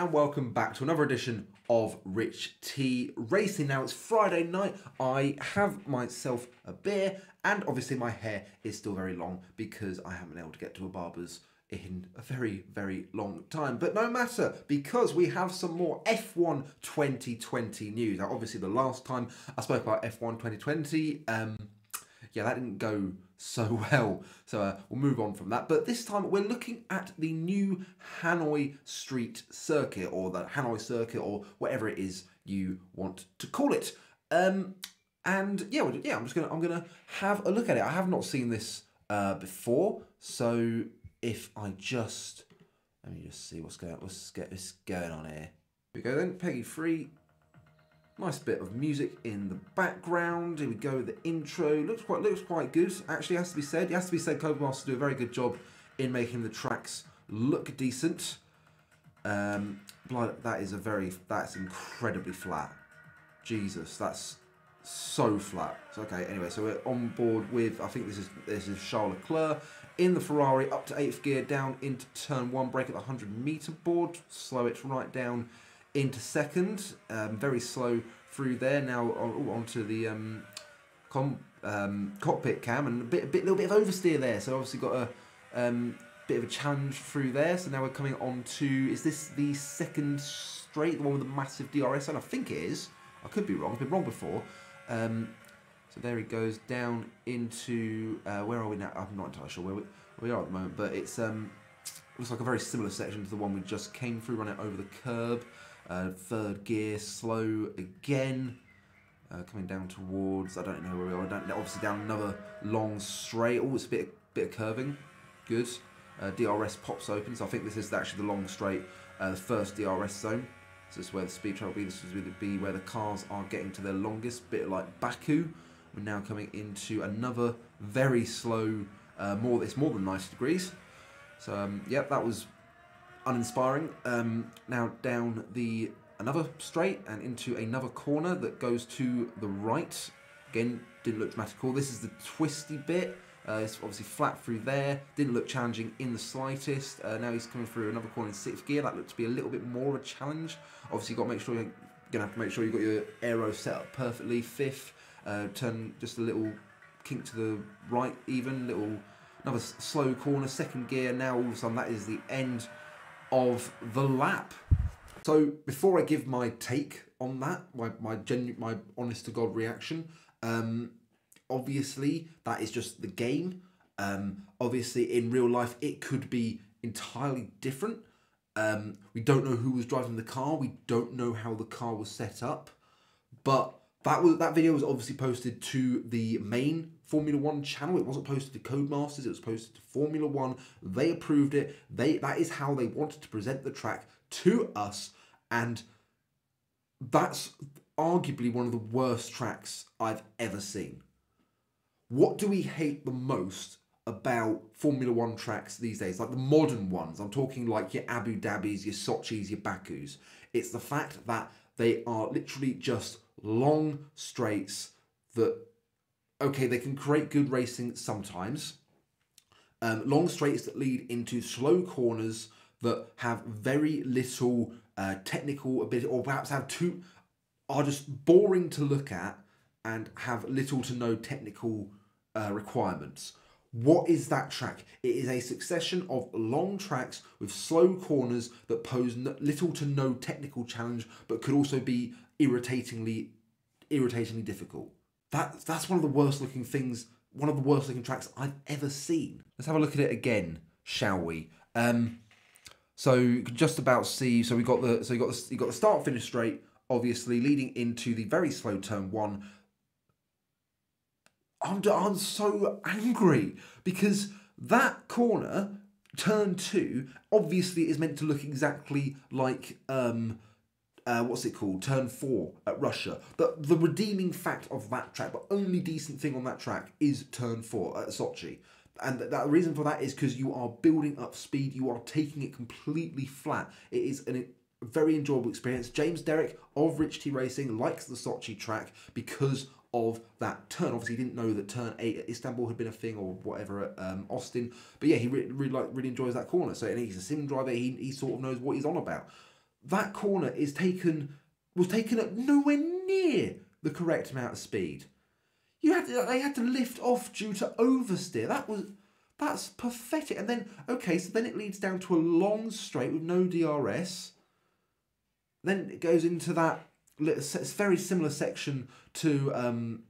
and welcome back to another edition of Rich T Racing. Now it's Friday night, I have myself a beer and obviously my hair is still very long because I haven't been able to get to a barber's in a very, very long time. But no matter, because we have some more F1 2020 news. Now obviously the last time I spoke about F1 2020, yeah, that didn't go so well. So we'll move on from that. But this time we're looking at the new Hanoi Street Circuit, or the Hanoi Circuit, or whatever it is you want to call it. And yeah, I'm gonna have a look at it. I have not seen this before, so if I just let me just see what's going on here. Here we go then, Peggy 3. Nice bit of music in the background. Here we go, the intro. Looks quite good. Actually, has to be said. It has to be said, Codemasters do a very good job in making the tracks look decent. That's incredibly flat. Jesus, that's so flat. So, okay, anyway, so we're on board with, I think this is Charles Leclerc in the Ferrari, up to 8th gear, down into turn 1, brake at the 100-meter board, slow it right down into second, very slow through there. Now onto the cockpit cam, and little bit of oversteer there. So obviously got a bit of a challenge through there. So now we're coming on to, is this the second straight, the one with the massive DRS? And I think it is. I could be wrong. I've been wrong before. So there he goes down into where are we now? I'm not entirely sure where we are at the moment, but it's looks like a very similar section to the one we just came through. Run it over the curb. Third gear, slow again, coming down towards, I don't know where we are, obviously down another long straight. Oh, it's a bit of curving, good. DRS pops open, so I think this is actually the long straight, the first DRS zone. So this is where the speed trap will be, this is going to be where the cars are getting to their longest, bit like Baku. We're now coming into another very slow, it's more than 90 degrees. So, yep, that was uninspiring. Now down another straight and into another corner that goes to the right. Again, didn't look dramatical. This is the twisty bit. It's obviously flat through there. Didn't look challenging in the slightest. Now he's coming through another corner in 6th gear. That looked to be a little bit more of a challenge. Obviously, you've got to make sure you've got your aero set up perfectly. 5th, turn just a little kink to the right, even another slow corner. 2nd gear. Now all of a sudden that is the end of the lap. So before I give my take on that, my honest to God reaction, obviously that is just the game. Obviously in real life it could be entirely different. We don't know who was driving the car. We don't know how the car was set up. But that video was obviously posted to the main Formula 1 channel. It wasn't posted to Codemasters, it was posted to Formula 1. They approved it. That is how they wanted to present the track to us, and that's arguably one of the worst tracks I've ever seen. What do we hate the most about Formula 1 tracks these days? Like the modern ones. I'm talking like your Abu Dhabis, your Sochis, your Bakus. It's the fact that they are literally just long straights that, okay, they can create good racing sometimes. Long straights that lead into slow corners that have very little technical ability, or perhaps are just boring to look at and have little to no technical requirements. What is that track? It is a succession of long tracks with slow corners that pose little to no technical challenge, but could also be irritatingly difficult. That's one of the worst looking things, one of the worst looking tracks I've ever seen. Let's have a look at it again, shall we? So you can just about see. So you got the start finish straight, obviously leading into the very slow turn 1. I'm so angry because that corner, turn 2, obviously is meant to look exactly like what's it called? Turn 4 at Russia. The redeeming fact of that track, the only decent thing on that track is turn 4 at Sochi. And the reason for that is because you are building up speed, you are taking it completely flat. It is a very enjoyable experience. James Derrick of Rich T Racing likes the Sochi track because of that turn. Obviously, he didn't know that turn 8 at Istanbul had been a thing, or whatever at Austin. But yeah, he really enjoys that corner. So, and he's a sim driver. He sort of knows what he's on about. that corner was taken at nowhere near the correct amount of speed. They had to lift off due to oversteer. That's pathetic. And then, okay, so then it leads down to a long straight with no DRS. Then it goes into that very similar section to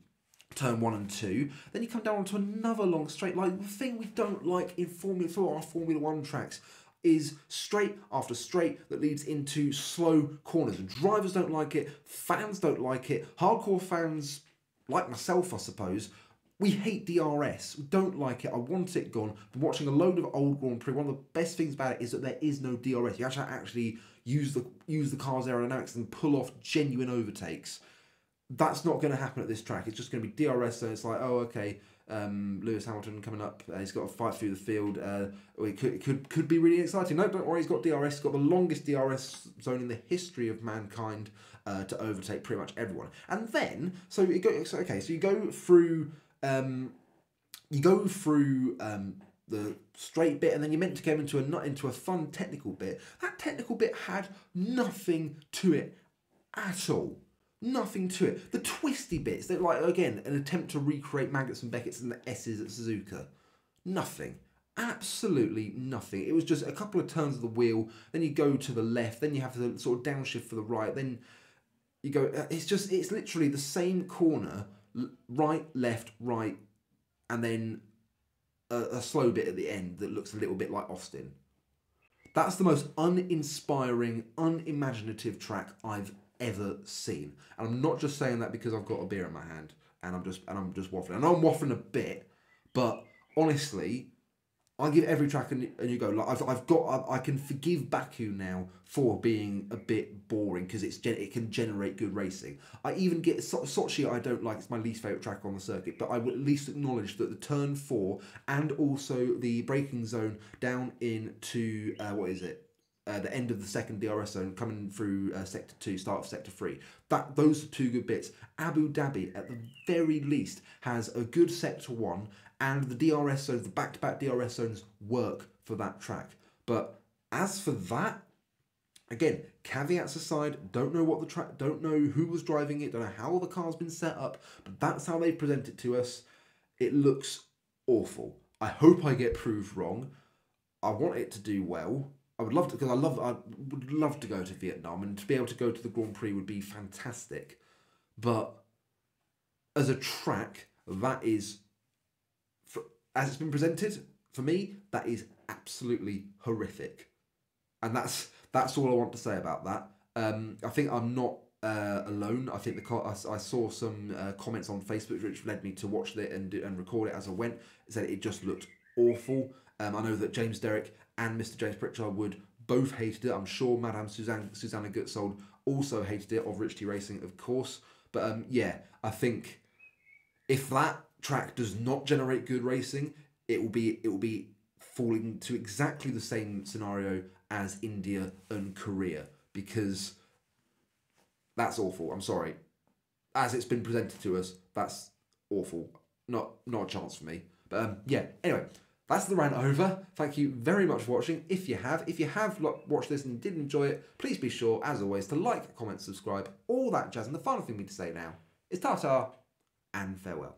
turn 1 and 2. Then you come down onto another long straight. Like, the thing we don't like in Formula 4, our Formula 1 tracks, is straight after straight that leads into slow corners. And drivers don't like it, fans don't like it, hardcore fans, like myself, I suppose, we hate DRS. We don't like it. I want it gone. Been watching a load of old Grand Prix. One of the best things about it is that there is no DRS. You actually use the car's aerodynamics and pull off genuine overtakes. That's not going to happen at this track. It's just going to be DRS. So it's like, oh, okay, Lewis Hamilton coming up. He's got to fight through the field. It could be really exciting. No, don't worry. He's got DRS. He's got the longest DRS zone in the history of mankind to overtake pretty much everyone. And then, so you go through. You go through the straight bit, and then you're meant to go into a fun technical bit. That technical bit had nothing to it at all. Nothing to it. The twisty bits, they're like, again, an attempt to recreate Maggots and Beckett's and the S's at Suzuka. Nothing. Absolutely nothing. It was just a couple of turns of the wheel, then you go to the left, then you have the sort of downshift for the right, then you go, it's literally the same corner, right, left, right, and then a slow bit at the end that looks a little bit like Austin. That's the most uninspiring, unimaginative track I've ever seen. And I'm not just saying that because I've got a beer in my hand and I'm just waffling. I know I'm waffling a bit, but honestly, I give every track and you go, like I can forgive Baku now for being a bit boring because it can generate good racing. I even get Sochi. I don't like; it's my least favorite track on the circuit. But I would at least acknowledge that the turn 4 and also the braking zone down into the end of the second DRS zone coming through sector 2, start of sector 3. Those are two good bits. Abu Dhabi, at the very least, has a good sector 1. And the DRS zones, the back-to-back DRS zones work for that track. But as for that, again, caveats aside, don't know what the track, don't know who was driving it, don't know how the car's been set up, but that's how they present it to us. It looks awful. I hope I get proved wrong. I want it to do well. I would love to, because I would love to go to Vietnam, and to be able to go to the Grand Prix would be fantastic. But as a track, that is, as it's been presented, for me, that is absolutely horrific. And that's all I want to say about that. I think I'm not alone. I think I saw some comments on Facebook which led me to watch it and record it as I went. It said it just looked awful. I know that James Derrick and Mr. James Pritchard would both hated it. I'm sure Madame Susanna Gutsold also hated it, of Rich T Racing, of course. But yeah, I think if that track does not generate good racing, it will be falling to exactly the same scenario as India and Korea, because that's awful. I'm sorry. As it's been presented to us, that's awful. Not a chance for me. But yeah, anyway, that's the rant over. Thank you very much for watching. If you have watched this and you did enjoy it, please be sure, as always, to like, comment, subscribe, all that jazz. And the final thing we need to say now is ta-ta and farewell.